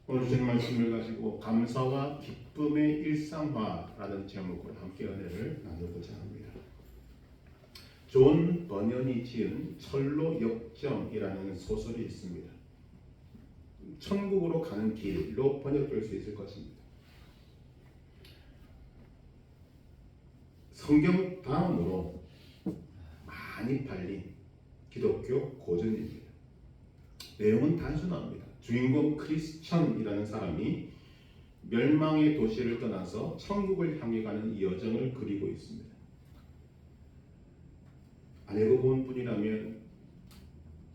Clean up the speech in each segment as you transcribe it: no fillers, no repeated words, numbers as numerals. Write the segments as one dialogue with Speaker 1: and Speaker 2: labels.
Speaker 1: 오늘 주신 말씀을 가지고 감사와 기쁨의 일상화라는 제목으로 함께 은혜를 나누고자 합니다. 존 버년이 지은 철로 역정이라는 소설이 있습니다. 천국으로 가는 길로 번역될 수 있을 것입니다. 성경 다음으로 많이 팔린 기독교 고전입니다. 내용은 단순합니다. 주인공 크리스천이라는 사람이 멸망의 도시를 떠나서 천국을 향해 가는 이 여정을 그리고 있습니다. 안 읽어본 분이라면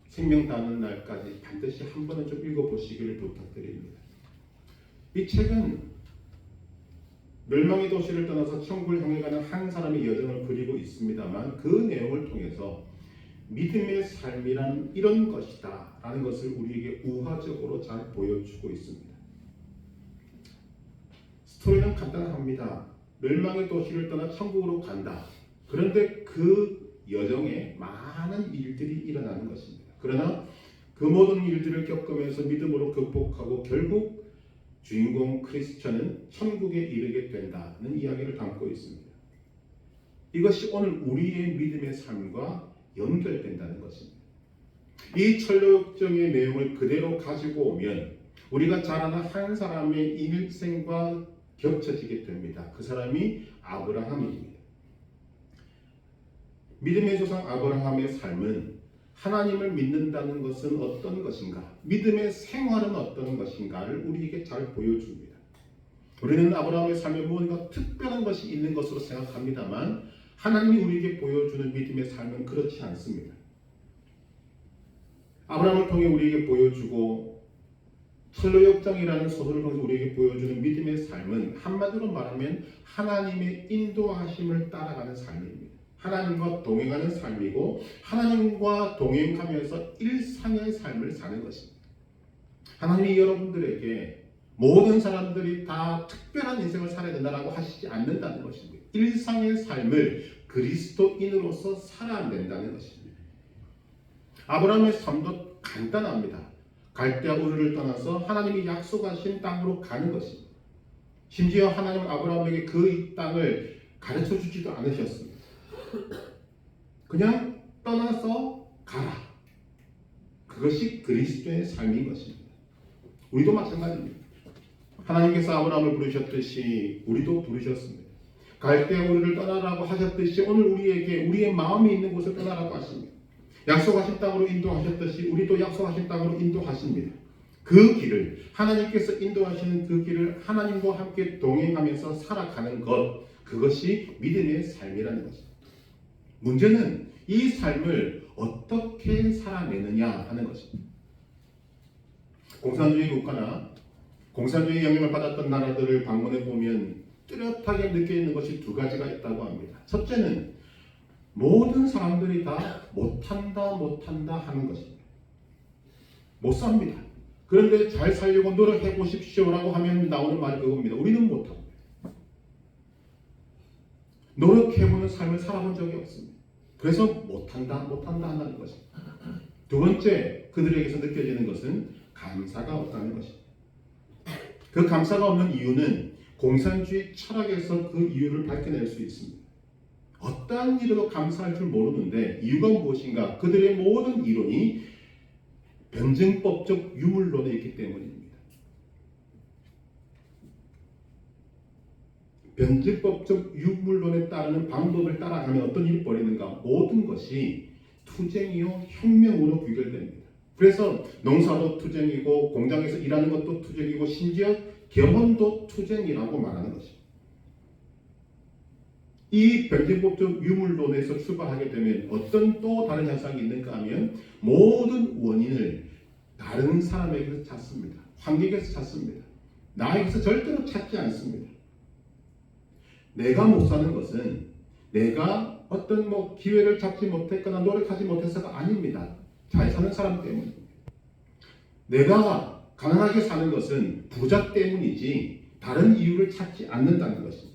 Speaker 1: 생명 닿는 날까지 반드시 한 번은 좀 읽어보시기를 부탁드립니다. 이 책은 멸망의 도시를 떠나서 천국을 향해 가는 한 사람의 여정을 그리고 있습니다만 그 내용을 통해서 믿음의 삶이란 이런 것이다 라는 것을 우리에게 우화적으로 잘 보여주고 있습니다. 스토리는 간단합니다. 멸망의 도시를 떠나 천국으로 간다. 그런데 그 여정에 많은 일들이 일어나는 것입니다. 그러나 그 모든 일들을 겪으면서 믿음으로 극복하고 결국 주인공 크리스천은 천국에 이르게 된다는 이야기를 담고 있습니다. 이것이 오늘 우리의 믿음의 삶과 연결된다는 것입니다. 이 철로역정의 내용을 그대로 가지고 오면 우리가 잘 아는 한 사람의 일생과 겹쳐지게 됩니다. 그 사람이 아브라함입니다. 믿음의 조상 아브라함의 삶은 하나님을 믿는다는 것은 어떤 것인가, 믿음의 생활은 어떤 것인가를 우리에게 잘 보여줍니다. 우리는 아브라함의 삶에 무언가 특별한 것이 있는 것으로 생각합니다만 하나님이 우리에게 보여주는 믿음의 삶은 그렇지 않습니다. 아브라함을 통해 우리에게 보여주고 철로역정이라는 소설을 통해서 우리에게 보여주는 믿음의 삶은 한마디로 말하면 하나님의 인도하심을 따라가는 삶입니다. 하나님과 동행하는 삶이고 하나님과 동행하면서 일상의 삶을 사는 것입니다. 하나님이 여러분들에게 모든 사람들이 다 특별한 인생을 살아야 된다고 하시지 않는다는 것입니다. 일상의 삶을 그리스도인으로서 살아낸다는 것입니다. 아브라함의 삶도 간단합니다. 갈대아 우르를 떠나서 하나님이 약속하신 땅으로 가는 것입니다. 심지어 하나님은 아브라함에게 그 땅을 가르쳐 주지도 않으셨습니다. 그냥 떠나서 가라. 그것이 그리스도의 삶인 것입니다. 우리도 마찬가지입니다. 하나님께서 아브라함을 부르셨듯이 우리도 부르셨습니다. 갈대아 우르를 떠나라고 하셨듯이 오늘 우리에게 우리의 마음이 있는 곳을 떠나라고 하십니다. 약속하신 땅으로 인도하셨듯이 우리도 약속하신 땅으로 인도하십니다. 그 길을 하나님께서 인도하시는 그 길을 하나님과 함께 동행하면서 살아가는 것, 그것이 믿음의 삶이라는 것입니다. 문제는 이 삶을 어떻게 살아내느냐 하는 것입니다. 공산주의 국가나 공산주의 영향을 받았던 나라들을 방문해 보면 뚜렷하게 느껴지는 것이 두 가지가 있다고 합니다. 첫째는 모든 사람들이 다 못한다 하는 것입니다. 못 삽니다. 그런데 잘 살려고 노력해 보십시오라고 하면 나오는 말이 그겁니다. 우리는 못합니다. 노력해보는 삶을 살아본 적이 없습니다. 그래서 못한다 한다는 것입니다. 두 번째, 그들에게서 느껴지는 것은 감사가 없다는 것입니다. 그 감사가 없는 이유는 공산주의 철학에서 그 이유를 밝혀낼 수 있습니다. 어떠한 일에도 감사할 줄 모르는데 이유가 무엇인가? 그들의 모든 이론이 변증법적 유물론에 있기 때문입니다. 변증법적 유물론에 따르는 방법을 따라가면 어떤 일이 벌이는가? 모든 것이 투쟁이요 혁명으로 귀결됩니다. 그래서 농사도 투쟁이고 공장에서 일하는 것도 투쟁이고 심지어 결혼도 투쟁이라고 말하는 것입니다. 이 변증법적 유물론에서 출발하게 되면 어떤 또 다른 현상이 있는가 하면 모든 원인을 다른 사람에게서 찾습니다. 환경에서 찾습니다. 나에게서 절대로 찾지 않습니다. 내가 못 사는 것은 내가 어떤 기회를 잡지 못했거나 노력하지 못해서가 아닙니다. 잘 사는 사람 때문입니다. 내가 가난하게 사는 것은 부자 때문이지 다른 이유를 찾지 않는다는 것입니다.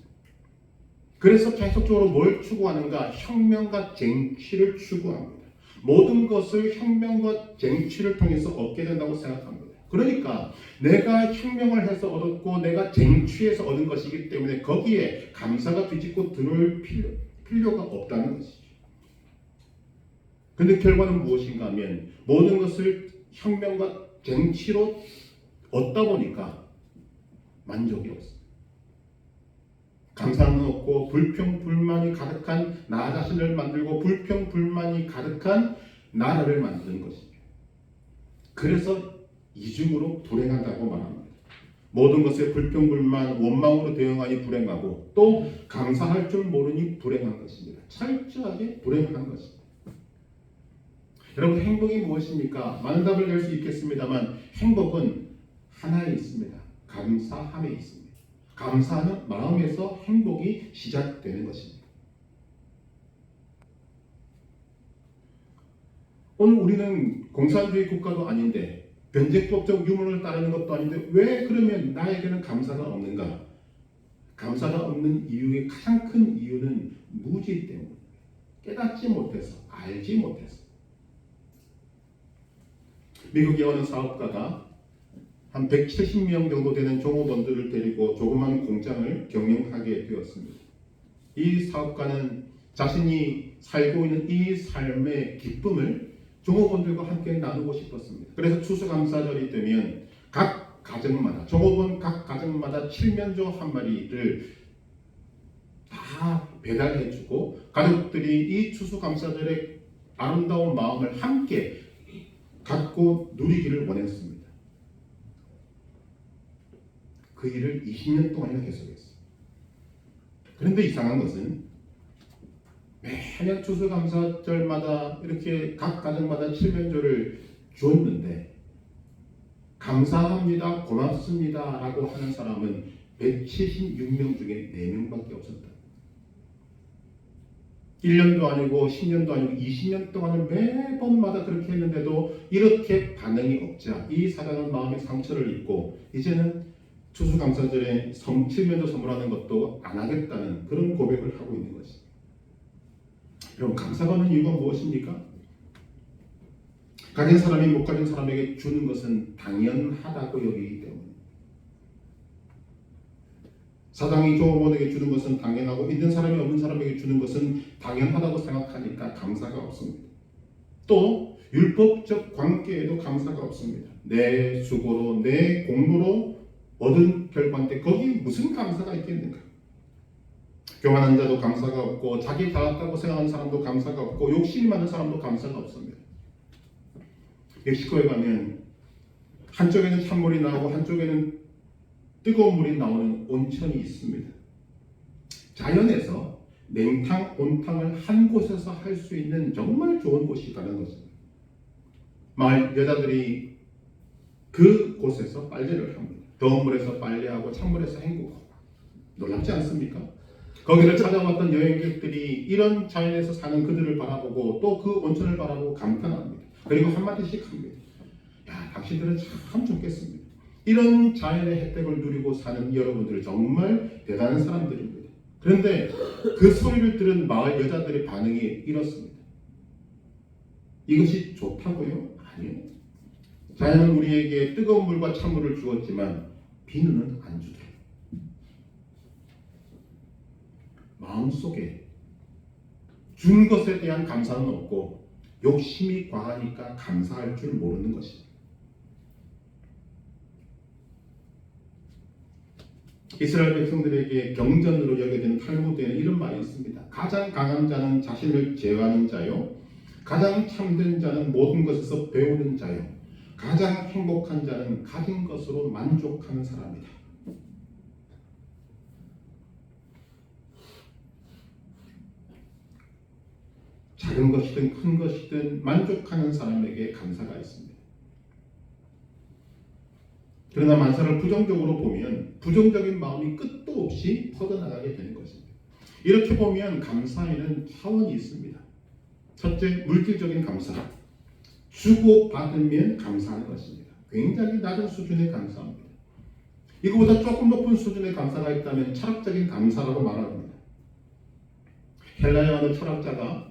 Speaker 1: 그래서 계속적으로 뭘 추구하는가? 혁명과 쟁취를 추구합니다. 모든 것을 혁명과 쟁취를 통해서 얻게 된다고 생각합니다. 그러니까 내가 혁명을 해서 얻었고 내가 쟁취해서 얻은 것이기 때문에 거기에 감사가 뒤집고 들어올 필요가 없다는 것이죠. 근데 결과는 무엇인가 하면 모든 것을 혁명과 쟁취로 얻다 보니까 만족이 없어요. 감사는 없고 불평불만이 가득한 나 자신을 만들고 불평불만이 가득한 나라를 만드는 것입니다. 그래서 이중으로 불행하다고 말합니다. 모든 것에 불평불만 원망으로 대응하니 불행하고 또 감사할 줄 모르니 불행한 것입니다. 철저하게 불행한 것입니다. 여러분 행복이 무엇입니까? 많은 답을 낼 수 있겠습니다만 행복은 하나에 있습니다. 감사함에 있습니다. 감사하는 마음에서 행복이 시작되는 것입니다. 오늘 우리는 공산주의 국가도 아닌데 변제법적 유물을 따르는 것도 아닌데 왜 그러면 나에게는 감사가 없는가? 감사가 없는 이유의 가장 큰 이유는 무지 때문에 깨닫지 못해서 알지 못해서 미국의 어느 사업가가 한 170명 정도 되는 종업원들을 데리고 조그만 공장을 경영하게 되었습니다. 이 사업가는 자신이 살고 있는 이 삶의 기쁨을 종업원들과 함께 나누고 싶었습니다. 그래서 추수감사절이 되면 각 가정마다 종업원 각 가정마다 칠면조 한 마리를 다 배달해주고 가족들이 이 추수감사절의 아름다운 마음을 함께 갖고 누리기를 원했습니다. 그 일을 20년 동안이나 계속했어요. 그런데 이상한 것은 매년 추수감사절마다 이렇게 각 가정마다 칠면조를 주었는데 감사합니다, 고맙습니다 라고 하는 사람은 176명 중에 4명밖에 없었다. 1년도 아니고 10년도 아니고 20년 동안을 매번마다 그렇게 했는데도 이렇게 반응이 없자 이 사장은 마음에 상처를 입고 이제는 추수감사절에 칠면조 선물하는 것도 안 하겠다는 그런 고백을 하고 있는 것입니다. 여러분 감사받는 이유가 무엇입니까? 가진 사람이 못 가진 사람에게 주는 것은 당연하다고 여기기 때문에 사장이 종업원에게 주는 것은 당연하고 있는 사람이 없는 사람에게 주는 것은 당연하다고 생각하니까 감사가 없습니다. 또 율법적 관계에도 감사가 없습니다. 내 수고로 내 공로로 얻은 결과인데 거기에 무슨 감사가 있겠는가? 교만한 자도 감사가 없고 자기 잘났다고 생각하는 사람도 감사가 없고 욕심이 많은 사람도 감사가 없습니다. 멕시코에 가면 한쪽에는 찬물이 나오고 한쪽에는 뜨거운 물이 나오는 온천이 있습니다. 자연에서 냉탕, 온탕을 한 곳에서 할 수 있는 정말 좋은 곳이라는 것입니다. 마을 여자들이 그 곳에서 빨래를 합니다. 더운 물에서 빨래하고 찬물에서 헹구고 놀랍지 않습니까? 거기를 찾아왔던 여행객들이 이런 자연에서 사는 그들을 바라보고 또 그 온천을 바라보고 감탄합니다. 그리고 한마디씩 합니다. 야, 당신들은 참 좋겠습니다. 이런 자연의 혜택을 누리고 사는 여러분들 정말 대단한 사람들입니다. 그런데 그 소리를 들은 마을 여자들의 반응이 이렇습니다. 이것이 좋다고요? 아니요. 자연은 우리에게 뜨거운 물과 찬물을 주었지만 비누는 안 주더라. 마음속에 준 것에 대한 감사는 없고 욕심이 과하니까 감사할 줄 모르는 것입니다. 이스라엘 백성들에게 경전으로 여겨진 탈무드에는 이런 말이 있습니다. 가장 강한 자는 자신을 제어하는 자요, 가장 참된 자는 모든 것에서 배우는 자요, 가장 행복한 자는 가진 것으로 만족하는 사람이다. 작은 것이든 큰 것이든 만족하는 사람에게 감사가 있습니다. 그러나 만사를 부정적으로 보면 부정적인 마음이 끝도 없이 퍼져나가게 되는 것입니다. 이렇게 보면 감사에는 차원이 있습니다. 첫째, 물질적인 감사. 주고 받으면 감사하는 것입니다. 굉장히 낮은 수준의 감사입니다. 이거보다 조금 높은 수준의 감사가 있다면 철학적인 감사라고 말합니다. 헬라의 어느 철학자가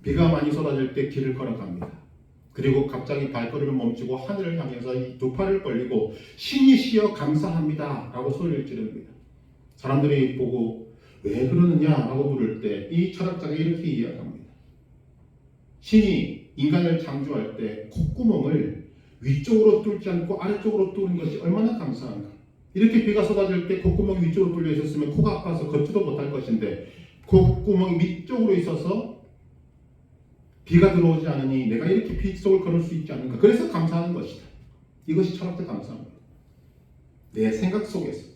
Speaker 1: 비가 많이 쏟아질 때 길을 걸어갑니다. 그리고 갑자기 발걸음을 멈추고 하늘을 향해서 이 두 팔을 벌리고 신이시여 감사합니다 라고 소리를 지릅니다. 사람들이 보고 왜 그러느냐 하고 물을 때 이 철학자가 이렇게 이야기합니다. 신이 인간을 창조할 때 콧구멍을 위쪽으로 뚫지 않고 아래쪽으로 뚫는 것이 얼마나 감사한가. 이렇게 비가 쏟아질 때 콧구멍이 위쪽으로 뚫려 있었으면 코가 아파서 걷지도 못할 것인데 콧구멍이 밑쪽으로 있어서 비가 들어오지 않으니 내가 이렇게 비 속을 걸을 수 있지 않은가. 그래서 감사하는 것이다. 이것이 철학적 감사입니다. 내 생각 속에서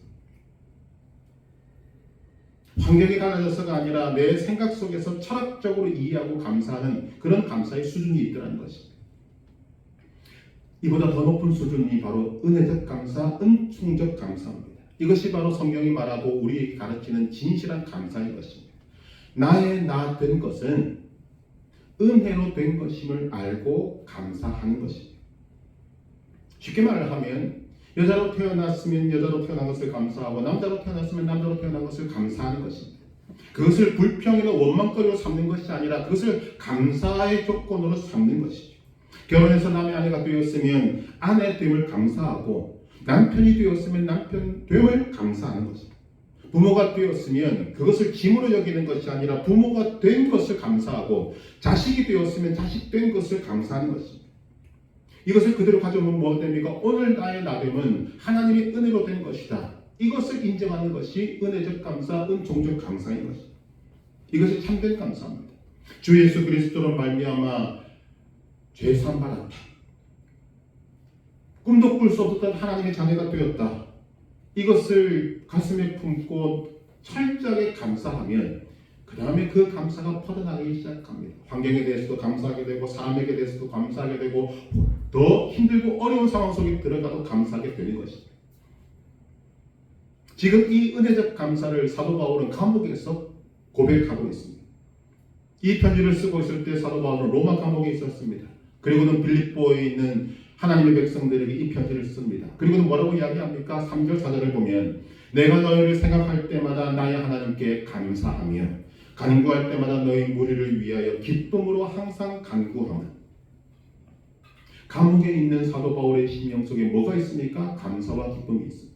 Speaker 1: 환경이 달라져서가 아니라 내 생각 속에서 철학적으로 이해하고 감사하는 그런 감사의 수준이 있더라는 것입니다. 이보다 더 높은 수준이 바로 은혜적 감사, 은총적 감사입니다. 이것이 바로 성경이 말하고 우리에게 가르치는 진실한 감사인 것입니다. 나의 나 된 것은 은혜로 된 것임을 알고 감사하는 것입니다. 쉽게 말을 하면 여자로 태어났으면 여자로 태어난 것을 감사하고 남자로 태어났으면 남자로 태어난 것을 감사하는 것입니다. 그것을 불평이나 원망거리로 삼는 것이 아니라 그것을 감사의 조건으로 삼는 것이죠. 결혼해서 남의 아내가 되었으면 아내 됨을 감사하고 남편이 되었으면 남편 됨을 감사하는 것입니다. 부모가 되었으면 그것을 짐으로 여기는 것이 아니라 부모가 된 것을 감사하고 자식이 되었으면 자식 된 것을 감사하는 것입니다. 이것을 그대로 가져오면 무엇 됩니까? 오늘 나의 나됨은 하나님의 은혜로 된 것이다. 이것을 인정하는 것이 은혜적 감사, 은총적 감사인 것입니다. 이것이 참된 감사입니다. 주 예수 그리스도로 말미암아 죄 사함 받았다. 꿈도 꿀 수 없었던 하나님의 자녀가 되었다. 이것을 가슴에 품고 철저하게 감사하면 그 다음에 그 감사가 퍼져나가기 시작합니다. 환경에 대해서도 감사하게 되고 사람에게 대해서도 감사하게 되고 더 힘들고 어려운 상황 속에 들어가도 감사하게 되는 것입니다. 지금 이 은혜적 감사를 사도 바울은 감옥에서 고백하고 있습니다. 이 편지를 쓰고 있을 때 사도 바울은 로마 감옥에 있었습니다. 그리고는 빌립보에 있는 하나님의 백성들에게 이 편지를 씁니다. 그리고는 뭐라고 이야기합니까? 3절 4절을 보면 내가 너희를 생각할 때마다 나의 하나님께 감사하며 간구할 때마다 너희 무리를 위하여 기쁨으로 항상 간구하며. 감옥에 있는 사도 바울의 심령 속에 뭐가 있습니까? 감사와 기쁨이 있습니다.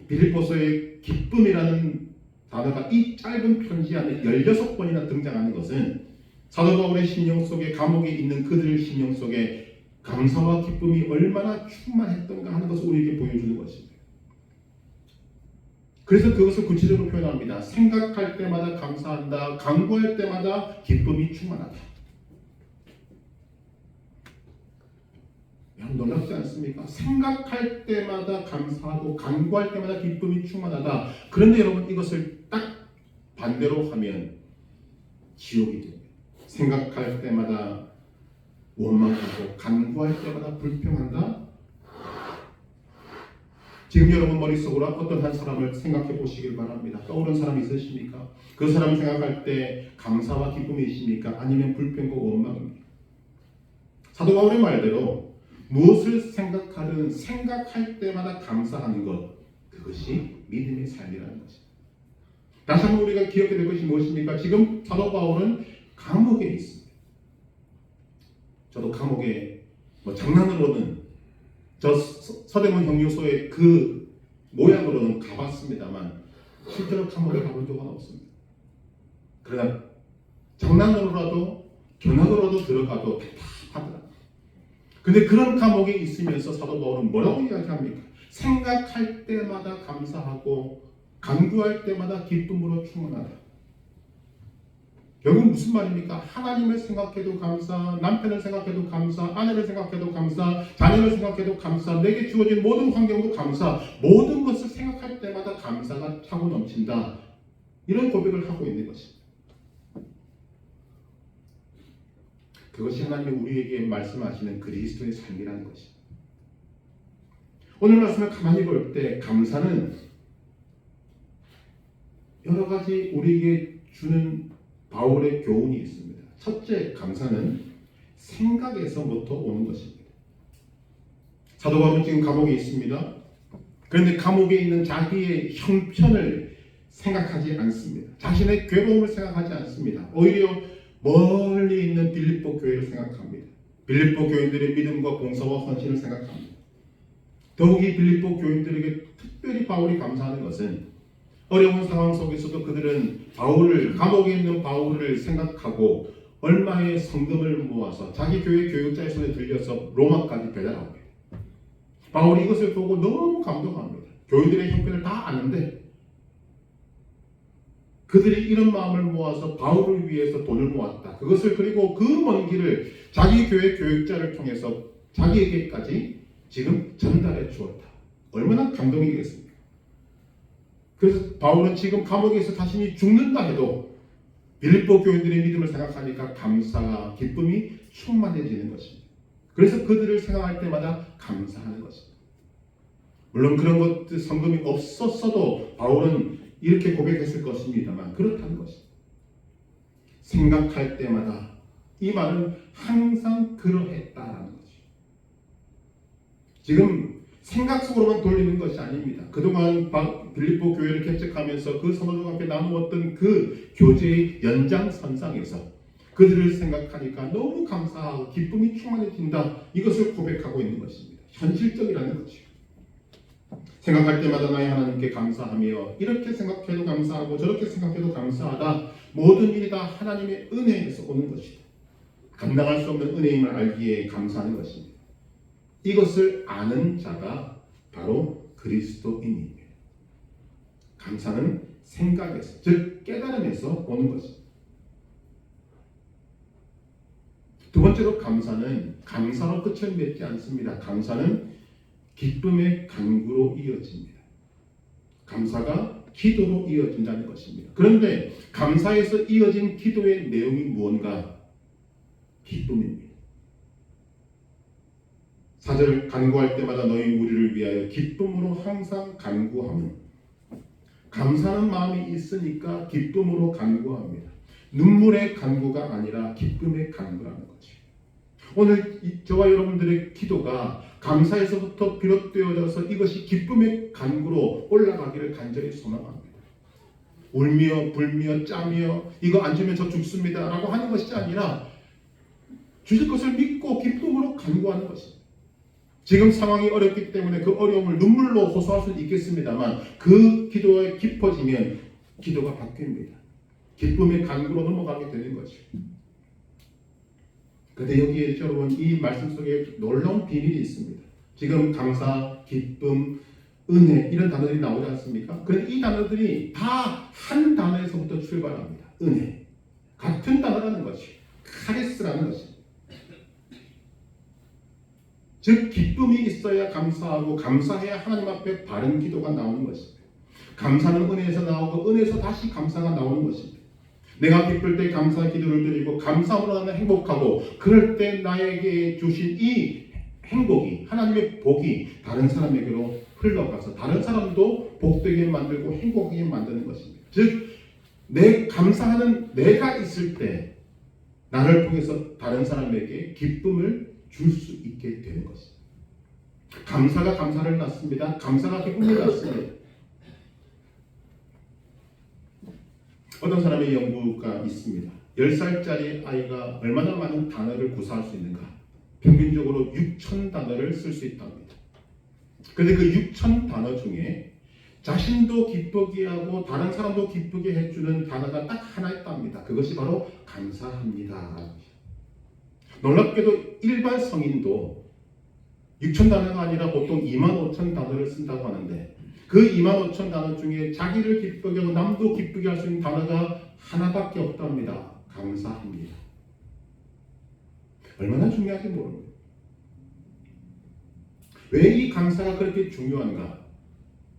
Speaker 1: 빌립보서의 기쁨이라는 단어가 이 짧은 편지 안에 16번이나 등장하는 것은 사도 바울의 심령 속에 감옥에 있는 그들의 심령 속에 감사와 기쁨이 얼마나 충만했던가 하는 것을 우리에게 보여주는 것입니다. 그래서 그것을 구체적으로 표현합니다. 생각할 때마다 감사한다. 간구할 때마다 기쁨이 충만하다. 여러분 놀랍지 않습니까? 생각할 때마다 감사하고 간구할 때마다 기쁨이 충만하다. 그런데 여러분 이것을 딱 반대로 하면 지옥이 됩니다. 생각할 때마다 원망하고 간구할 때마다 불평한다. 지금 여러분 머릿속으로 어떤 한 사람을 생각해 보시길 바랍니다. 떠오른 사람 있으십니까? 그 사람을 생각할 때 감사와 기쁨이 있습니까? 아니면 불평과 원망입니까? 사도 바울의 말대로 무엇을 생각하든 생각할 때마다 감사하는 것, 그것이 믿음의 삶이라는 것입니다. 다시 한번 우리가 기억해야 될 것이 무엇입니까? 지금 사도 바울은 감옥에 있습니다. 저도 감옥에 장난으로는 저 서대문 형료소의 그 모양으로는 가봤습니다만 실제로 감옥에 가본 적은 없습니다. 그러나 장난으로라도 견학으로라도 들어가도 답답하더라. 근데 그런 감옥에 있으면서 사도 바울은 뭐라고 이야기합니까? 생각할 때마다 감사하고 간구할 때마다 기쁨으로 충만하다. 결국 무슨 말입니까? 하나님을 생각해도 감사, 남편을 생각해도 감사, 아내를 생각해도 감사, 자녀를 생각해도 감사, 내게 주어진 모든 환경도 감사, 모든 것을 생각할 때마다 감사가 차고 넘친다. 이런 고백을 하고 있는 것입니다. 그것이 하나님이 우리에게 말씀하시는 그리스도의 삶이라는 것입니다. 오늘 말씀을 가만히 볼 때 감사는 여러 가지 우리에게 주는 바울의 교훈이 있습니다. 첫째, 감사는 생각에서부터 오는 것입니다. 사도 바울은 지금 감옥에 있습니다. 그런데 감옥에 있는 자기의 형편을 생각하지 않습니다. 자신의 괴로움을 생각하지 않습니다. 오히려 멀리 있는 빌립보 교회를 생각합니다. 빌립보 교인들의 믿음과 봉사와 헌신을 생각합니다. 더욱이 빌립보 교인들에게 특별히 바울이 감사하는 것은 어려운 상황 속에서도 그들은 감옥에 있는 바울을 생각하고 얼마의 성금을 모아서 자기 교회 교육자의 손에 들려서 로마까지 배달합니다. 바울이 이것을 보고 너무 감동합니다. 교인들의 형편을 다 아는데 그들이 이런 마음을 모아서 바울을 위해서 돈을 모았다. 그것을 그리고 그 먼 길을 자기 교회 교육자를 통해서 자기에게까지 지금 전달해 주었다. 얼마나 감동이겠습니까? 그래서 바울은 지금 감옥에서 자신이 죽는다 해도 빌립보 교인들의 믿음을 생각하니까 감사와 기쁨이 충만해지는 것입니다. 그래서 그들을 생각할 때마다 감사하는 것입니다. 물론 그런 것들 성금이 없었어도 바울은 이렇게 고백했을 것입니다만 그렇다는 것입니다. 생각할 때마다 이 말은 항상 그러했다라는 거죠. 지금 생각 속으로만 돌리는 것이 아닙니다. 그동안 빌립보 교회를 개척하면서 그 성도들 앞에 나누었던 그 교제의 연장선상에서 그들을 생각하니까 너무 감사하고 기쁨이 충만해진다. 이것을 고백하고 있는 것입니다. 현실적이라는 거죠. 생각할 때마다 나의 하나님께 감사하며 이렇게 생각해도 감사하고 저렇게 생각해도 감사하다. 모든 일이 다 하나님의 은혜에서 오는 것이다. 감당할 수 없는 은혜임을 알기에 감사하는 것입니다. 이것을 아는 자가 바로 그리스도인입니다. 감사는 생각에서, 즉 깨달음에서 오는 것입니다. 두 번째로 감사는 감사로 끝을 맺지 않습니다. 감사는 기쁨의 간구로 이어집니다. 감사가 기도로 이어진다는 것입니다. 그런데 감사에서 이어진 기도의 내용이 무언가? 기쁨입니다. 4절 간구할 때마다 너희 무리를 위하여 기쁨으로 항상 간구하면 감사하는 마음이 있으니까 기쁨으로 간구합니다. 눈물의 간구가 아니라 기쁨의 간구라는 거죠. 오늘 저와 여러분들의 기도가 감사에서부터 비롯되어져서 이것이 기쁨의 간구로 올라가기를 간절히 소망합니다. 울며 불며 짜며 이거 안 주면 저 죽습니다 라고 하는 것이 아니라 주실 것을 믿고 기쁨으로 간구하는 것입니다. 지금 상황이 어렵기 때문에 그 어려움을 눈물로 호소할 수는 있겠습니다만 그 기도가 깊어지면 기도가 바뀝니다. 기쁨의 간구로 넘어가게 되는 거죠. 그런데 여기에 여러분 이 말씀 속에 놀라운 비밀이 있습니다. 지금 감사, 기쁨, 은혜 이런 단어들이 나오지 않습니까? 그런데 이 단어들이 다 한 단어에서부터 출발합니다. 은혜. 같은 단어라는 것이 카리스라는 것입니다. 즉 기쁨이 있어야 감사하고 감사해야 하나님 앞에 바른 기도가 나오는 것입니다. 감사는 은혜에서 나오고 은혜에서 다시 감사가 나오는 것입니다. 내가 기쁠 때 감사 기도를 드리고 감사함으로 나는 행복하고 그럴 때 나에게 주신 이 행복이 하나님의 복이 다른 사람에게로 흘러가서 다른 사람도 복되게 만들고 행복하게 만드는 것입니다. 즉 내 감사하는 내가 있을 때 나를 통해서 다른 사람에게 기쁨을 줄 수 있게 되는 것입니다. 감사가 감사를 낳습니다. 감사가 기쁨을 낳습니다. 어떤 사람의 연구가 있습니다. 10살짜리 아이가 얼마나 많은 단어를 구사할 수 있는가? 평균적으로 6,000단어를 쓸 수 있답니다. 그런데 그 6,000단어 중에 자신도 기쁘게 하고 다른 사람도 기쁘게 해주는 단어가 딱 하나 있답니다. 그것이 바로 감사합니다. 놀랍게도 일반 성인도 6,000단어가 아니라 보통 25,000단어를 쓴다고 하는데 그 25,000단어 중에 자기를 기쁘게 하고 남도 기쁘게 할 수 있는 단어가 하나밖에 없답니다. 감사합니다. 얼마나 중요한지 모릅니다. 왜 이 감사가 그렇게 중요한가?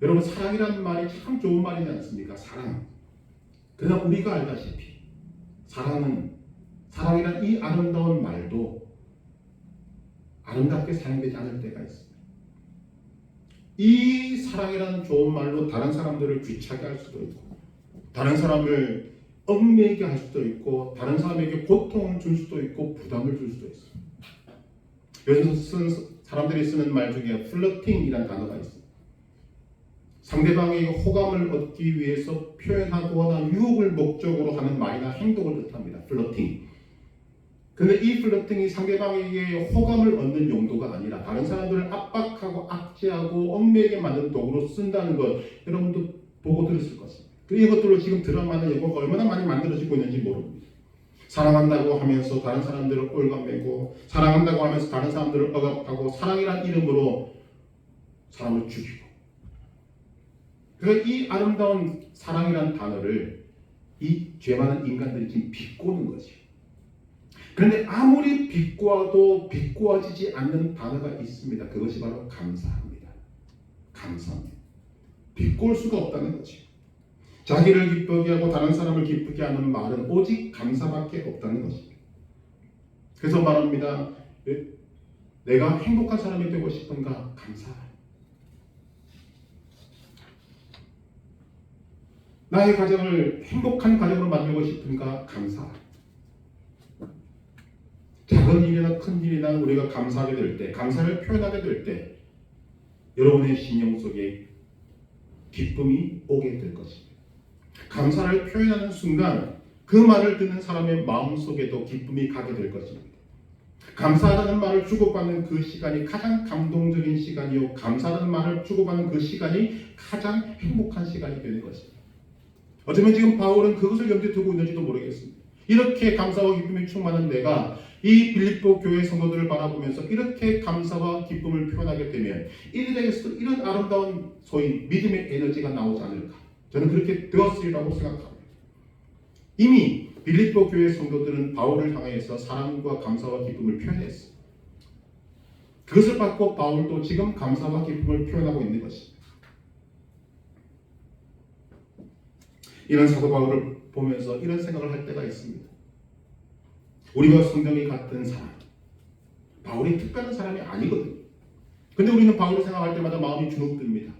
Speaker 1: 여러분 사랑이라는 말이 참 좋은 말이지 않습니까? 사랑. 그러나 우리가 알다시피 사랑이란 이 아름다운 말도 아름답게 사용되지 않을 때가 있습니다. 이 사랑이라는 좋은 말로 다른 사람들을 귀찮게 할 수도 있고 다른 사람을 얽매이게 할 수도 있고 다른 사람에게 고통을 줄 수도 있고 부담을 줄 수도 있습니다. 요즘 사람들이 쓰는 말 중에 플러팅이라는 단어가 있습니다. 상대방의 호감을 얻기 위해서 표현하거나 유혹을 목적으로 하는 말이나 행동을 뜻합니다. 플러팅. 근데 이 플러팅이 상대방에게 호감을 얻는 용도가 아니라 다른 사람들을 압박하고 악재하고 얽매이게 만드는 도구로 쓴다는 것, 여러분도 보고 들었을 것입니다. 이것들로 지금 드라마나 영화가 얼마나 많이 만들어지고 있는지 모릅니다. 사랑한다고 하면서 다른 사람들을 올가매고, 사랑한다고 하면서 다른 사람들을 억압하고, 사랑이란 이름으로 사람을 죽이고. 그러니까 이 아름다운 사랑이란 단어를 이 죄 많은 인간들이 지금 비꼬는 거지. 그런데 아무리 비꼬아도 비꼬아지지 않는 단어가 있습니다. 그것이 바로 감사합니다. 감사합니다. 비꼬을 수가 없다는 거지. 자기를 기쁘게 하고 다른 사람을 기쁘게 하는 말은 오직 감사밖에 없다는 것입니다. 그래서 말합니다. 내가 행복한 사람이 되고 싶은가? 감사. 나의 가정을 행복한 가정으로 만들고 싶은가? 감사. 작은 일이나 큰 일이나 우리가 감사하게 될 때, 감사를 표현하게 될 때 여러분의 심령 속에 기쁨이 오게 될 것입니다. 감사를 표현하는 순간 그 말을 듣는 사람의 마음속에도 기쁨이 가게 될 것입니다. 감사하다는 말을 주고받는 그 시간이 가장 감동적인 시간이요, 감사하다는 말을 주고받는 그 시간이 가장 행복한 시간이 되는 것입니다. 어쩌면 지금 바울은 그것을 염두에 두고 있는지도 모르겠습니다. 이렇게 감사와 기쁨이 충만한 내가 이 빌립보 교회 성도들을 바라보면서 이렇게 감사와 기쁨을 표현하게 되면 이들에게서도 이런 아름다운 소위 믿음의 에너지가 나오지 않을까. 저는 그렇게 되었으리라고 생각합니다. 이미 빌립보 교회 성도들은 바울을 향해서 사랑과 감사와 기쁨을 표현했습니다. 그것을 받고 바울도 지금 감사와 기쁨을 표현하고 있는 것입니다. 이런 사도 바울을 보면서 이런 생각을 할 때가 있습니다. 우리와 성경이 같은 사람, 바울이 특별한 사람이 아니거든요. 근데 우리는 바울을 생각할 때마다 마음이 주눅듭니다.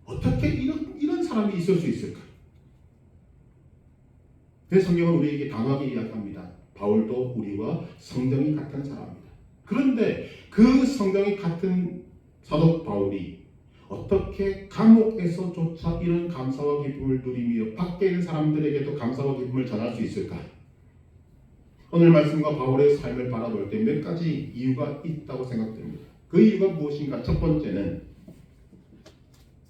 Speaker 1: 어떻게 이런 사람이 있을 수 있을까? 그래서 성경은 우리에게 단호하게 이야기합니다. 바울도 우리와 성경이 같은 사람입니다. 그런데 그 성경이 같은 사도 바울이 어떻게 감옥에서조차 이런 감사와 기쁨을 누리며 밖에 있는 사람들에게도 감사와 기쁨을 전할 수 있을까? 오늘 말씀과 바울의 삶을 바라볼 때 몇 가지 이유가 있다고 생각됩니다. 그 이유가 무엇인가? 첫 번째는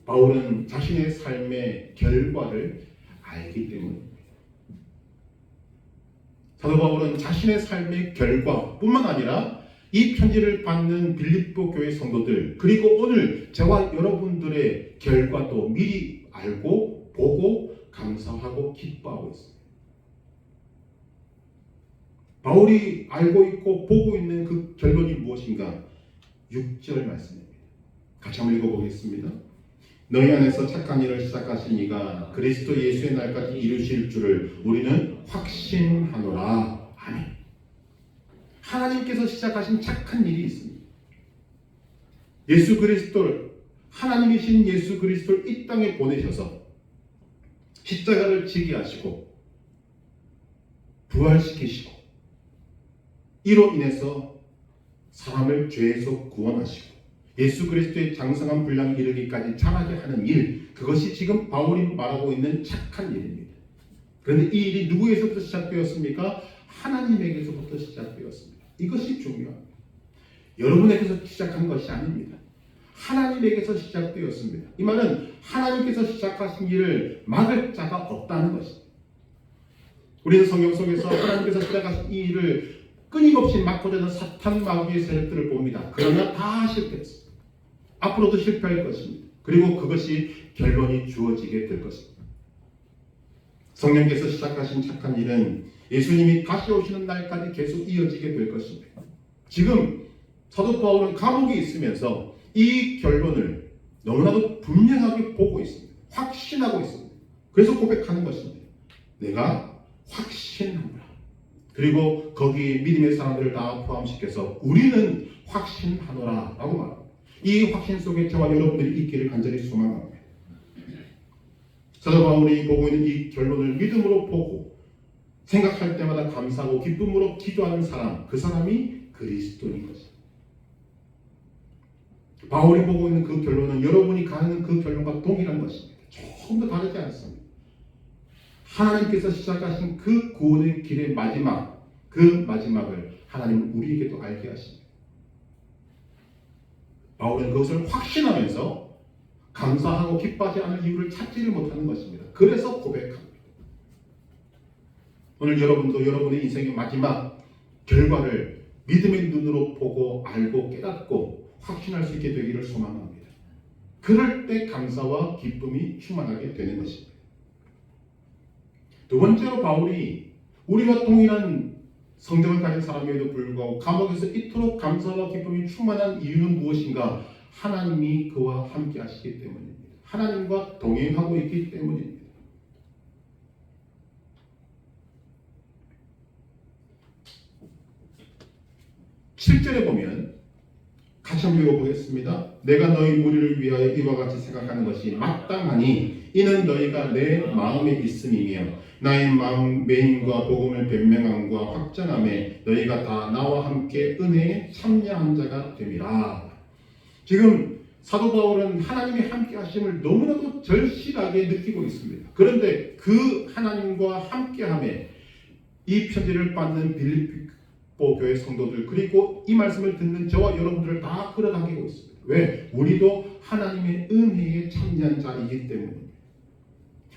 Speaker 1: 바울은 자신의 삶의 결과를 알기 때문입니다. 사도 바울은 자신의 삶의 결과뿐만 아니라 이 편지를 받는 빌립보 교회 성도들, 그리고 오늘 저와 여러분들의 결과도 미리 알고 보고 감사하고 기뻐하고 있습니다. 바울이 알고 있고 보고 있는 그 결론이 무엇인가? 6절 말씀입니다. 같이 한번 읽어보겠습니다. 너희 안에서 착한 일을 시작하신 이가 그리스도 예수의 날까지 이루실 줄을 우리는 확신하노라. 아멘. 하나님께서 시작하신 착한 일이 있습니다. 예수 그리스도를, 하나님이신 예수 그리스도를 이 땅에 보내셔서 십자가를 지게 하시고 부활시키시고 이로 인해서 사람을 죄에서 구원하시고 예수 그리스도의 장성한 분량에 이르기까지 자라게 하는 일, 그것이 지금 바울이 말하고 있는 착한 일입니다. 그런데 이 일이 누구에서부터 시작되었습니까? 하나님에게서부터 시작되었습니다. 이것이 중요합니다. 여러분에게서 시작한 것이 아닙니다. 하나님에게서 시작되었습니다. 이 말은 하나님께서 시작하신 일을 막을 자가 없다는 것입니다. 우리는 성경 속에서 하나님께서 시작하신 이 일을 끊임없이 막고자 하는 사탄 마귀의 세력들을 봅니다. 그러나 다 실패했습니다. 앞으로도 실패할 것입니다. 그리고 그것이 결론이 주어지게 될 것입니다. 성령께서 시작하신 착한 일은 예수님이 다시 오시는 날까지 계속 이어지게 될 것입니다. 지금 사도 바울은 감옥에 있으면서 이 결론을 너무나도 분명하게 보고 있습니다. 확신하고 있습니다. 그래서 고백하는 것입니다. 내가 확신합니다. 그리고 거기에 믿음의 사람들을 다 포함시켜서 우리는 확신하노라 라고 말합니다. 이 확신 속에 저와 여러분들이 있기를 간절히 소망합니다. 사도 바울이 보고 있는 이 결론을 믿음으로 보고 생각할 때마다 감사하고 기쁨으로 기도하는 사람, 그 사람이 그리스도인 것입니다. 바울이 보고 있는 그 결론은 여러분이 가는 그 결론과 동일한 것입니다. 조금 더 다르지 않습니다. 하나님께서 시작하신 그 구원의 길의 마지막, 그 마지막을 하나님은 우리에게도 알게 하십니다. 바울은 그것을 확신하면서 감사하고 기뻐하지 않을 이유를 찾지를 못하는 것입니다. 그래서 고백합니다. 오늘 여러분도 여러분의 인생의 마지막 결과를 믿음의 눈으로 보고 알고 깨닫고 확신할 수 있게 되기를 소망합니다. 그럴 때 감사와 기쁨이 충만하게 되는 것입니다. 두 번째로 바울이 우리와 동일한 성경을 가진 사람에도 불구하고 감옥에서 이토록 감사와 기쁨이 충만한 이유는 무엇인가? 하나님이 그와 함께 하시기 때문입니다. 하나님과 동행하고 있기 때문입니다. 7절에 보면 같이 한번 읽어보겠습니다. 내가 너희 무리를 위하여 이와 같이 생각하는 것이 마땅하니 이는 너희가 내 마음에 있음이며 나의 마음 매임과 복음을 변명함과 확전함에 너희가 다 나와 함께 은혜에 참여한 자가 됨이라. 지금 사도 바울은 하나님의 함께 하심을 너무나도 절실하게 느끼고 있습니다. 그런데 그 하나님과 함께함에 이 편지를 받는 빌립보 교회 성도들 그리고 이 말씀을 듣는 저와 여러분들을 다 끌어당기고 있습니다. 왜? 우리도 하나님의 은혜에 참여한 자이기 때문입니다.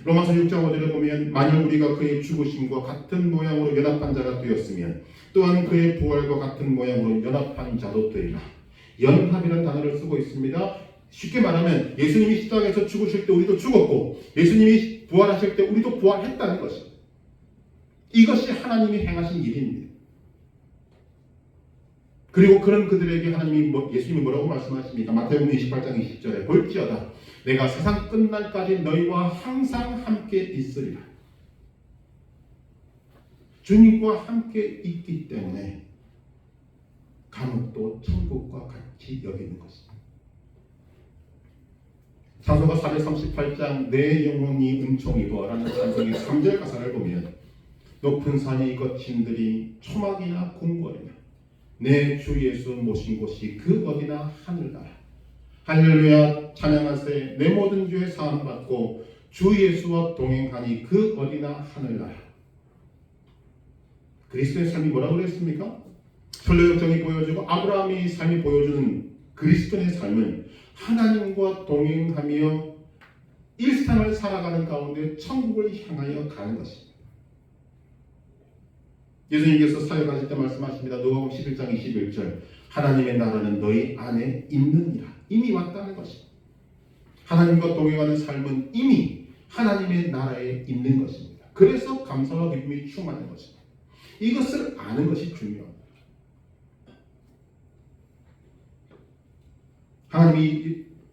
Speaker 1: 로마서 6장 5절에 보면 만일 우리가 그의 죽으심과 같은 모양으로 연합한 자가 되었으면 또한 그의 부활과 같은 모양으로 연합한 자도 되리라. 연합이라는 단어를 쓰고 있습니다. 쉽게 말하면 예수님이 십자가에서 죽으실 때 우리도 죽었고 예수님이 부활하실 때 우리도 부활했다는 것입니다. 이것이 하나님이 행하신 일입니다. 그리고 그런 그들에게 하나님이 예수님이 뭐라고 말씀하십니까? 마태복음 28장 20절에 볼지어다 내가 세상 끝날까지 너희와 항상 함께 있으리라. 주님과 함께 있기 때문에 감옥도 천국과 같이 여기는 것입니다. 찬송가 438장 내 영혼이 은총 입어라는 찬송의 3절 가사를 보면 높은 산이 거친들이 초막이나 궁궐이나 내 주 예수 모신 곳이 그 어디나 하늘나라. 할렐루야 찬양하세 내 모든 죄 사함 받고 주 예수와 동행하니 그 어디나 하늘나라. 그리스도의 삶이 뭐라고 그랬습니까? 설로역정이 보여주고 아브라함의 삶이 보여주는 그리스도의 삶은 하나님과 동행하며 일상을 살아가는 가운데 천국을 향하여 가는 것입니다. 예수님께서 사역하실 때 말씀하십니다. 누가복음 11장 21절 하나님의 나라는 너희 안에 있느니라. 이미 왔다는 것입니다. 하나님과 동행하는 삶은 이미 하나님의 나라에 있는 것입니다. 그래서 감사와 기쁨이 충만한 것입니다. 이것을 아는 것이 중요합니다.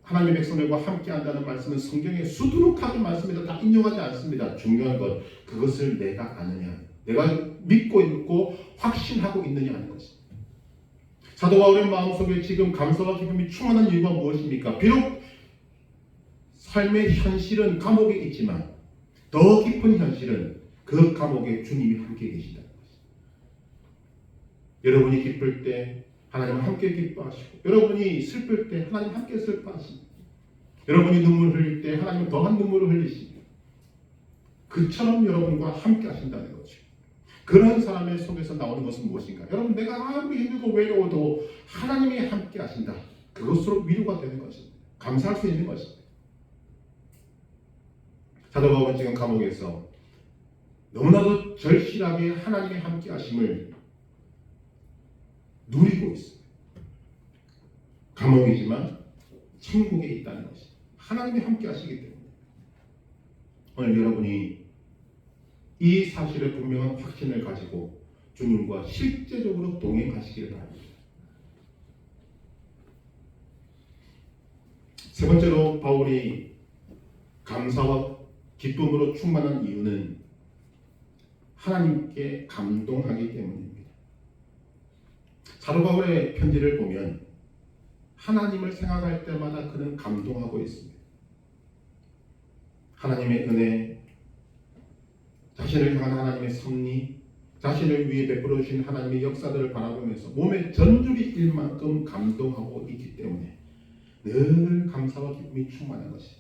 Speaker 1: 하나님의 백성들과 함께한다는 말씀은 성경에 수두룩하게 말씀에서 다 인용하지 않습니다. 중요한 것 그것을 내가 아느냐, 내가 믿고 있고 확신하고 있느냐 하는 것입니다. 사도 바울의 마음속에 지금 감사와 기쁨이 충만한 이유가 무엇입니까? 비록 삶의 현실은 감옥에 있지만 더 깊은 현실은 그 감옥에 주님이 함께 계시다는 것입니다. 여러분이 기쁠 때 하나님은 함께 기뻐하시고 여러분이 슬플 때 하나님 함께 슬퍼하십니다. 여러분이 눈물을 흘릴 때 하나님은 더한 눈물을 흘리십니다. 그처럼 여러분과 함께 하신다는 거죠. 그런 사람의 속에서 나오는 것은 무엇인가? 여러분 내가 아무리 힘들고 외로워도 하나님이 함께 하신다. 그것으로 위로가 되는 것입니다. 감사할 수 있는 것입니다. 사도 바울은 지금 감옥에서 너무나도 절실하게 하나님의 함께 하심을 누리고 있습니다. 감옥이지만 천국에 있다는 것입니다. 하나님이 함께 하시기 때문에 오늘 여러분이 이 사실에 분명한 확신을 가지고 주님과 실제적으로 동행하시기를 바랍니다. 세 번째로 바울이 감사와 기쁨으로 충만한 이유는 하나님께 감동하기 때문입니다. 사도 바울의 편지를 보면 하나님을 생각할 때마다 그는 감동하고 있습니다. 하나님의 은혜, 자신을 향한 하나님의 섭리, 자신을 위해 베풀어 주신 하나님의 역사들을 바라보면서 몸에 전율이 일 만큼 감동하고 있기 때문에 늘 감사와 기쁨이 충만한 것이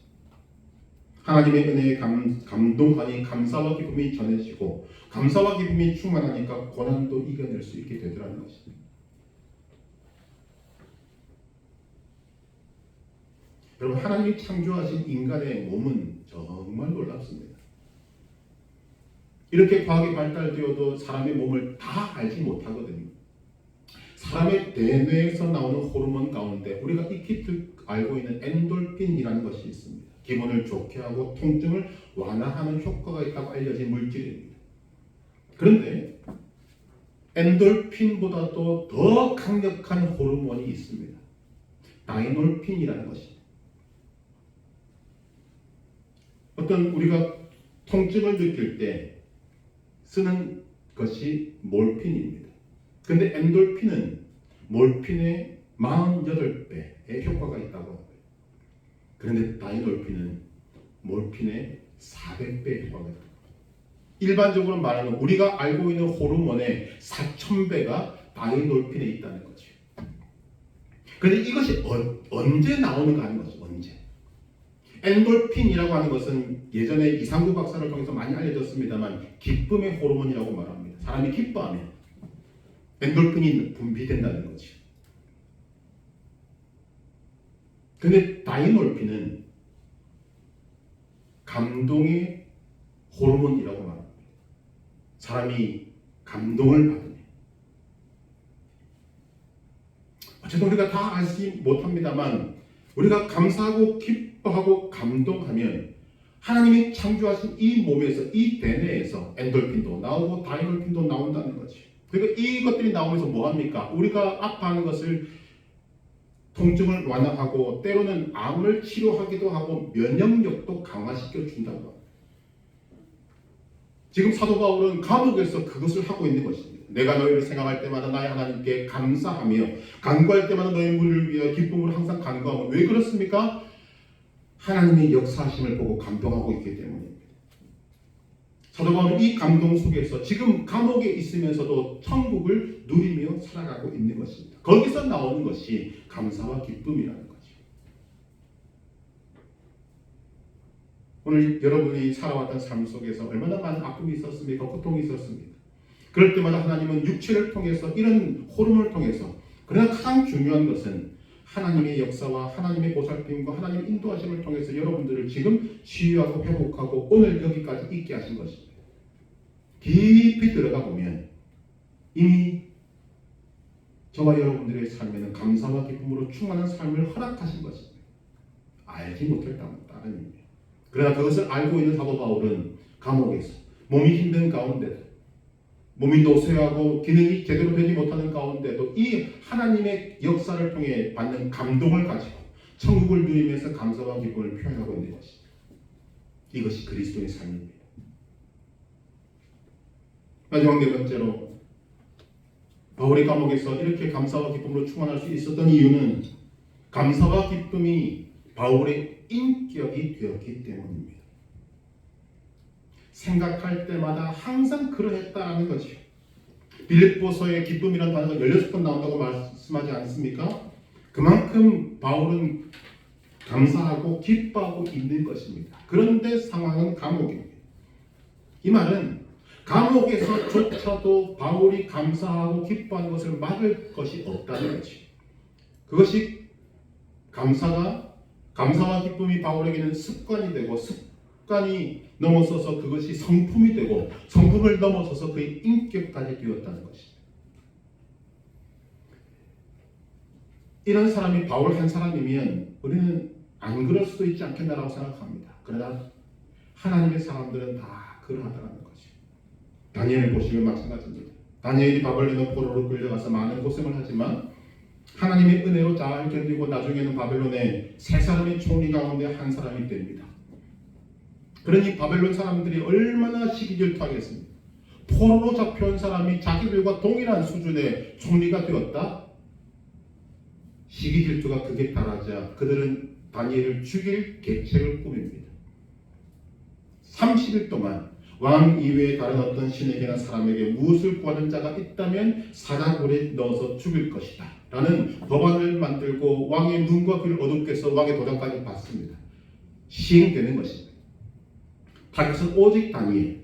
Speaker 1: 하나님의 은혜에 감동하니 감사와 기쁨이 전해지고 감사와 기쁨이 충만하니까 고난도 이겨낼 수 있게 되더라는 것입니다. 여러분 하나님이 창조하신 인간의 몸은 정말 놀랍습니다. 이렇게 과학이 발달되어도 사람의 몸을 다 알지 못하거든요. 사람의 대뇌에서 나오는 호르몬 가운데 우리가 익히 알고 있는 엔돌핀이라는 것이 있습니다. 기분을 좋게 하고 통증을 완화하는 효과가 있다고 알려진 물질입니다. 그런데 엔돌핀보다도 더 강력한 호르몬이 있습니다. 다이놀핀이라는 것입니다. 어떤 우리가 통증을 느낄 때 쓰는 것이 몰핀입니다. 그런데 엔돌핀은 몰핀의 48배의 효과가 있다고 합니다. 그런데 다이놀핀은 몰핀의 400배의 효과가 있다. 일반적으로 말하는 우리가 알고 있는 호르몬의 4000배가 다이놀핀에 있다는 거죠. 그런데 이것이 언제 나오는가 하는 거죠. 언제? 엔돌핀이라고 하는 것은 예전에 이상구 박사를 통해서 많이 알려졌습니다만 기쁨의 호르몬이라고 말합니다. 사람이 기뻐하면 엔돌핀이 분비된다는 거죠. 그런데 다이놀핀은 감동의 호르몬이라고 말합니다. 사람이 감동을 받으면 어쨌든 우리가 다 알지 못합니다만 우리가 감사하고 기뻐하고 감동하면 하나님이 창조하신 이 몸에서 이 대뇌에서 엔돌핀도 나오고 다이놀핀도 나온다는 거죠. 그러니까 이것들이 나오면서 뭐합니까? 우리가 아파하는 것을 통증을 완화하고 때로는 암을 치료하기도 하고 면역력도 강화시켜 준다고 합니다. 지금 사도 바울은 감옥에서 그것을 하고 있는 것입니다. 내가 너희를 생각할 때마다 나의 하나님께 감사하며 간구할 때마다 너희 물을 위하여 기쁨으로 항상 간구하고 왜 그렇습니까? 하나님의 역사하심을 보고 감동하고 있기 때문입니다. 사도 바울은 이 감동 속에서 지금 감옥에 있으면서도 천국을 누리며 살아가고 있는 것입니다. 거기서 나오는 것이 감사와 기쁨이라는 거죠. 오늘 여러분이 살아왔던 삶 속에서 얼마나 많은 아픔이 있었습니까? 고통이 있었습니까? 그럴 때마다 하나님은 육체를 통해서 이런 호르몬을 통해서 그러나 가장 중요한 것은 하나님의 역사와 하나님의 보살핌과 하나님의 인도하심을 통해서 여러분들을 지금 치유하고 회복하고 오늘 여기까지 있게 하신 것입니다. 깊이 들어가 보면 이미 저와 여러분들의 삶에는 감사와 기쁨으로 충만한 삶을 허락하신 것입니다. 알지 못했다는 따름입니다. 그러나 그것을 알고 있는 사도 바울은 감옥에서 몸이 힘든 가운데도 몸이 노쇠하고 기능이 제대로 되지 못하는 가운데도 이 하나님의 역사를 통해 받는 감동을 가지고 천국을 누리면서 감사와 기쁨을 표현하고 있는 것입니다. 이것이 그리스도의 삶입니다. 마지막 네 번째로 바울이 감옥에서 이렇게 감사와 기쁨으로 충만할 수 있었던 이유는 감사와 기쁨이 바울의 인격이 되었기 때문입니다. 생각할 때마다 항상 그러했다는 거죠. 빌립보서의 기쁨이라는 단어가 16번 나온다고 말씀하지 않습니까? 그만큼 바울은 감사하고 기뻐하고 있는 것입니다. 그런데 상황은 감옥입니다. 이 말은 감옥에서조차도 바울이 감사하고 기뻐하는 것을 막을 것이 없다는 거죠. 그것이 감사와 기쁨이 바울에게는 습관이 되고 습관이 넘어서서 그것이 성품이 되고 성품을 넘어서서 그의 인격까지 되었다는 것입니다. 이런 사람이 바울 한 사람이면 우리는 안 그럴 수도 있지 않겠나라고 생각합니다. 그러나 하나님의 사람들은 다 그러하다는 거죠. 다니엘을 보시면 마찬가지입니다. 다니엘이 바벨론의 포로로 끌려가서 많은 고생을 하지만 하나님의 은혜로 잘 견디고 나중에는 바벨론의 세 사람의 총리 가운데 한 사람이 됩니다. 그러니 바벨론 사람들이 얼마나 시기질투하겠습니까? 포로로 잡혀온 사람이 자기들과 동일한 수준의 총리가 되었다? 시기질투가 극에 달하자 그들은 다니엘을 죽일 계책을 꾸밉니다. 30일 동안 왕 이외에 다른 어떤 신에게나 사람에게 무엇을 구하는 자가 있다면 사자굴에 넣어서 죽일 것이다 라는 법안을 만들고 왕의 눈과 귀를 어둡게 해서 왕의 도장까지 받습니다. 시행되는 것입니다. 타겟은 오직 다니엘이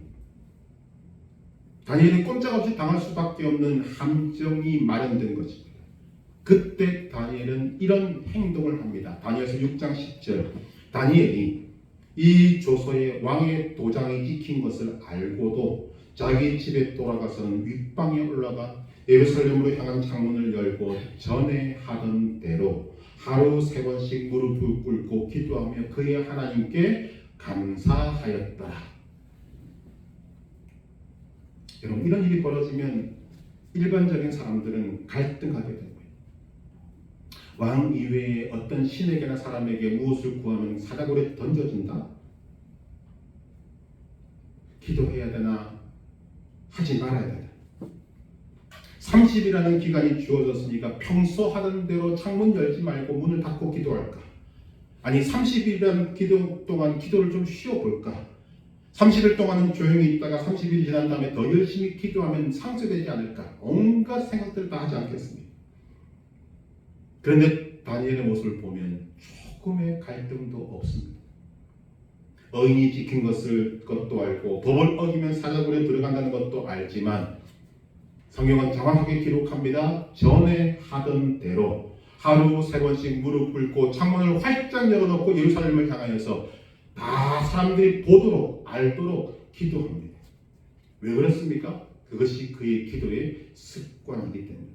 Speaker 1: 꼼짝없이 당할 수밖에 없는 함정이 마련된 것입니다. 그때 다니엘은 이런 행동을 합니다. 다니엘서 6장 10절. 다니엘이 이 조서에 왕의 도장이 찍힌 것을 알고도 자기 집에 돌아가서는 윗방에 올라가 예루살렘으로 향한 창문을 열고 전에 하던 대로 하루 3번씩 무릎을 꿇고 기도하며 그의 하나님께 감사하였더라. 여러분, 이런 일이 벌어지면 일반적인 사람들은 갈등하게 됩니다. 왕 이외에 어떤 신에게나 사람에게 무엇을 구하면 사자굴에 던져준다? 기도해야 되나? 하지 말아야 되나? 30일이라는 기간이 주어졌으니까 평소 하던 대로 창문 열지 말고 문을 닫고 기도할까? 아니 30일이라는 기도 동안 기도를 좀 쉬어볼까? 30일 동안은 조용히 있다가 30일이 지난 다음에 더 열심히 기도하면 상쇄되지 않을까? 온갖 생각들을 다 하지 않겠습니까? 그런데 다니엘의 모습을 보면 조금의 갈등도 없습니다. 의인이 지킨 것도 알고 법을 어기면 사자굴에 들어간다는 것도 알지만 성경은 정확하게 기록합니다. 전에 하던 대로 하루 3번씩 무릎 꿇고 창문을 활짝 열어놓고 예루살렘을 향하여서 다 사람들이 보도록 알도록 기도합니다. 왜 그렇습니까? 그것이 그의 기도의 습관이기 때문에.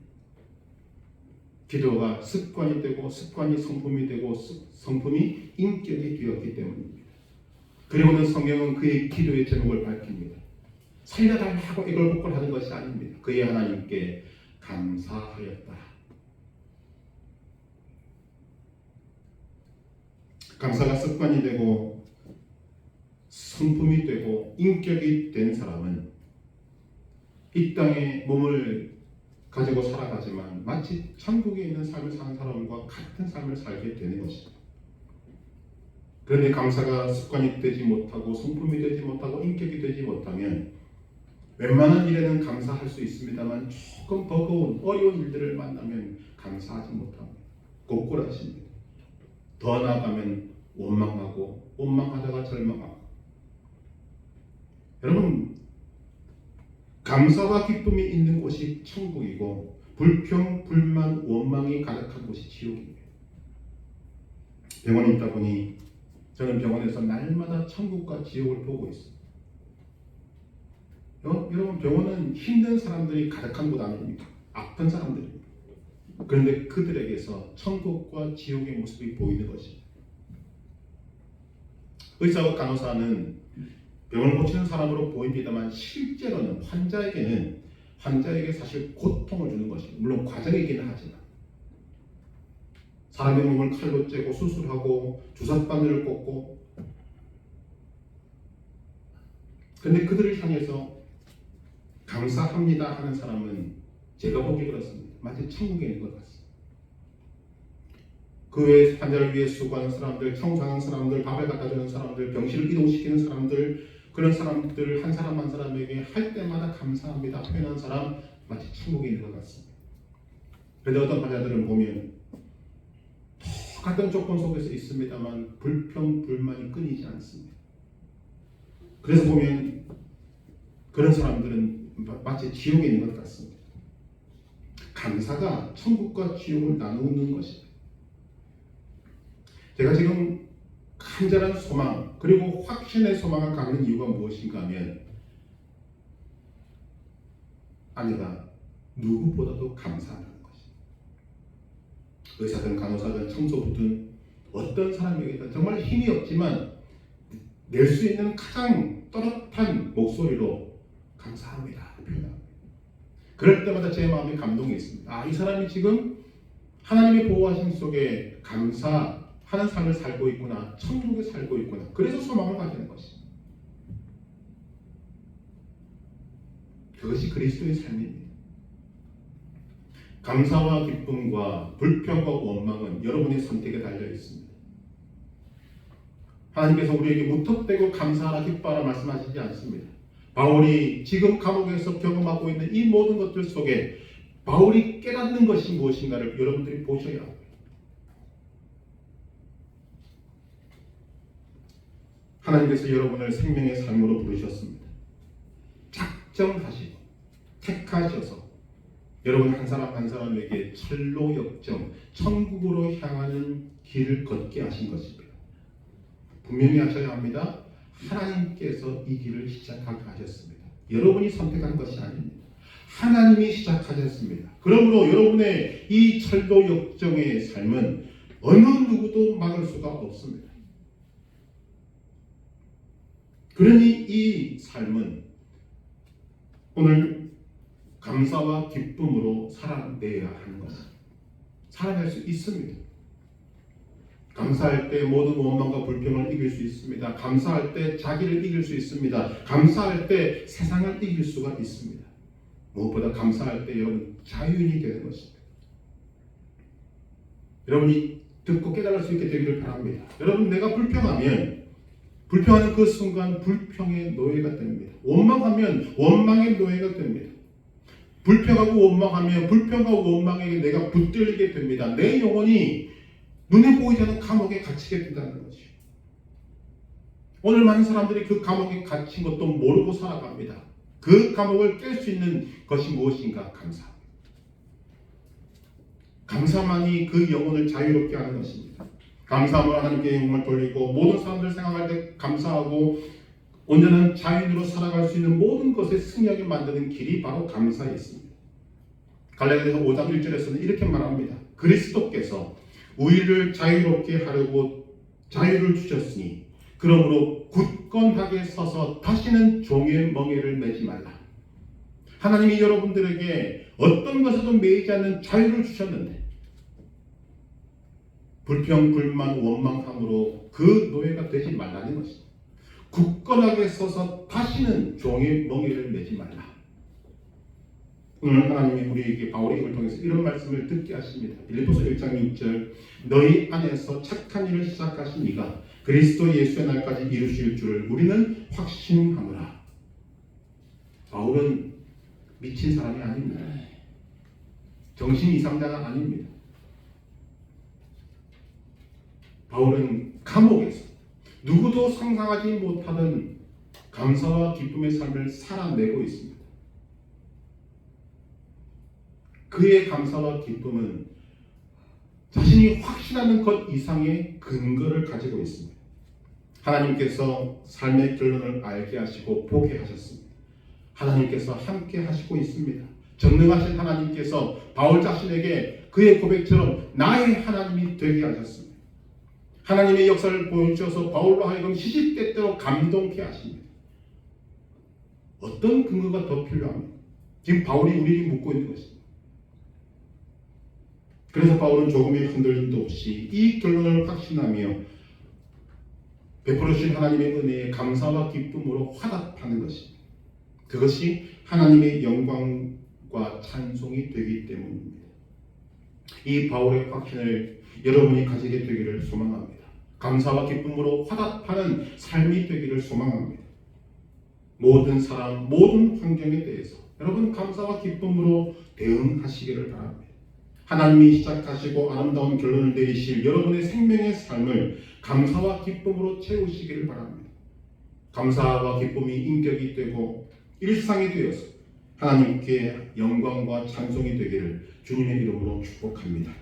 Speaker 1: 기도가 습관이 되고 습관이 성품이 되고 성품이 인격이 되었기 때문입니다. 그리고는 성경은 그의 기도의 제목을 밝힙니다. 살려달라고 애걸복걸하는 것이 아닙니다. 그의 하나님께 감사하였다. 감사가 습관이 되고 성품이 되고 인격이 된 사람은 이 땅에 몸을 가지고 살아가지만 마치 천국에 있는 삶을 사는 사람과 같은 삶을 살게 되는 것입니다. 그런데 감사가 습관이 되지 못하고 성품이 되지 못하고 인격이 되지 못하면 웬만한 일에는 감사할 수 있습니다만 조금 버거운 어려운 일들을 만나면 감사하지 못합니다. 고꾸라집니다. 더 나아가면 원망하고 원망하다가 절망하고. 여러분, 감사와 기쁨이 있는 곳이 천국이고 불평, 불만, 원망이 가득한 곳이 지옥입니다. 병원에 있다 보니 저는 병원에서 날마다 천국과 지옥을 보고 있습니다. 여러분, 병원은 힘든 사람들이 가득한 곳 아닙니까? 아픈 사람들입니다. 그런데 그들에게서 천국과 지옥의 모습이 보이는 것입니다. 의사와 간호사는 병을 고치는 사람으로 보입니다만 실제로는 환자에게 사실 고통을 주는 것입니다. 물론 과정이기는 하지만 사람의 몸을 칼로 째고 수술하고 주사바늘을 꽂고, 그런데 그들을 향해서 감사합니다 하는 사람은 제가 보기 그렇습니다. 마치 천국에 있는 것 같습니다. 그 외에 환자를 위해 수고하는 사람들, 청소하는 사람들, 밥을 갖다 주는 사람들, 병실을 이동시키는 사람들, 그런 사람들 한 사람 한 사람에게 할 때마다 감사합니다 표현하는 사람, 마치 천국에 있는 것 같습니다. 그런데 어떤 환자들은 보면 똑같은 조건 속에서 있습니다만 불평, 불만이 끊이지 않습니다. 그래서 보면 그런 사람들은 마치 지옥에 있는 것 같습니다. 감사가 천국과 지옥을 나누는 것입니다. 제가 지금 간절한 소망 그리고 확신의 소망을 갖는 이유가 무엇인가 하면 아내가 누구보다도 감사하는 것입니다. 의사든 간호사든 청소부든 어떤 사람에게든 정말 힘이 없지만 낼 수 있는 가장 또렷한 목소리로 감사합니다 표현합니다. 그럴 때마다 제 마음에 감동이 있습니다. 이 사람이 지금 하나님의 보호하심 속에 감사하는 삶을 살고 있구나, 천국에 살고 있구나. 그래서 소망을 가지는 것입니다. 그것이 그리스도의 삶입니다. 감사와 기쁨과 불평과 원망은 여러분의 선택에 달려 있습니다. 하나님께서 우리에게 무턱대고 감사하라 기뻐하라 말씀하시지 않습니다. 바울이 지금 감옥에서 경험하고 있는 이 모든 것들 속에 바울이 깨닫는 것이 무엇인가를 여러분들이 보셔야 합니다. 하나님께서 여러분을 생명의 삶으로 부르셨습니다. 작정하시고 택하셔서 여러분 한 사람 한 사람에게 철로 역정, 천국으로 향하는 길을 걷게 하신 것입니다. 분명히 하셔야 합니다. 하나님께서 이 길을 시작하게 하셨습니다. 여러분이 선택한 것이 아닙니다. 하나님이 시작하셨습니다. 그러므로 여러분의 이 철도 역정의 삶은 어느 누구도 막을 수가 없습니다. 그러니 이 삶은 오늘 감사와 기쁨으로 살아내야 하는 것입니다. 살아낼 수 있습니다. 감사할 때 모든 원망과 불평을 이길 수 있습니다. 감사할 때 자기를 이길 수 있습니다. 감사할 때 세상을 이길 수가 있습니다. 무엇보다 감사할 때 여러분 자유인이 되는 것입니다. 여러분이 듣고 깨달을 수 있게 되기를 바랍니다. 여러분 내가 불평하면 불평하는 그 순간 불평의 노예가 됩니다. 원망하면 원망의 노예가 됩니다. 불평하고 원망하면 불평과 원망에게 내가 붙들리게 됩니다. 내 영혼이 눈에 보이지 않는 감옥에 갇히게 된다는 것이죠. 오늘 많은 사람들이 그 감옥에 갇힌 것도 모르고 살아갑니다. 그 감옥을 깰 수 있는 것이 무엇인가? 감사. 감사만이 그 영혼을 자유롭게 하는 것입니다. 감사함으로 하나님께 영광을 돌리고 모든 사람들 생각할 때 감사하고 온전한 자유인으로 살아갈 수 있는 모든 것에 승리하게 만드는 길이 바로 감사에 있습니다. 갈라디아서 5장 1절에서는 이렇게 말합니다. 그리스도께서 우리를 자유롭게 하려고 자유를 주셨으니 그러므로 굳건하게 서서 다시는 종의 멍에를 매지 말라. 하나님이 여러분들에게 어떤 것에도 매이지 않는 자유를 주셨는데 불평, 불만, 원망함으로 그 노예가 되지 말라는 것입니다. 굳건하게 서서 다시는 종의 멍에를 매지 말라. 오늘 하나님이 우리에게 바울의 힘을 통해서 이런 말씀을 듣게 하십니다. 빌립보서 1장 6절 너희 안에서 착한 일을 시작하신 이가 그리스도 예수의 날까지 이루실 줄을 우리는 확신하노라. 바울은 미친 사람이 아닙니다. 정신 이상자가 아닙니다. 바울은 감옥에서 누구도 상상하지 못하는 감사와 기쁨의 삶을 살아내고 있습니다. 그의 감사와 기쁨은 자신이 확신하는 것 이상의 근거를 가지고 있습니다. 하나님께서 삶의 결론을 알게 하시고 보게 하셨습니다. 하나님께서 함께 하시고 있습니다. 전능하신 하나님께서 바울 자신에게 그의 고백처럼 나의 하나님이 되게 하셨습니다. 하나님의 역사를 보여주셔서 바울로 하여금 시시때때로 감동케 하십니다. 어떤 근거가 더 필요합니까? 지금 바울이 우리에게 묻고 있는 것입니다. 그래서 바울은 조금의 흔들림도 없이 이 결론을 확신하며 베풀어주신 하나님의 은혜에 감사와 기쁨으로 화답하는 것입니다. 그것이 하나님의 영광과 찬송이 되기 때문입니다. 이 바울의 확신을 여러분이 가지게 되기를 소망합니다. 감사와 기쁨으로 화답하는 삶이 되기를 소망합니다. 모든 사람, 모든 환경에 대해서 여러분 감사와 기쁨으로 대응하시기를 바랍니다. 하나님이 시작하시고 아름다운 결론을 내리실 여러분의 생명의 삶을 감사와 기쁨으로 채우시기를 바랍니다. 감사와 기쁨이 인격이 되고 일상이 되어서 하나님께 영광과 찬송이 되기를 주님의 이름으로 축복합니다.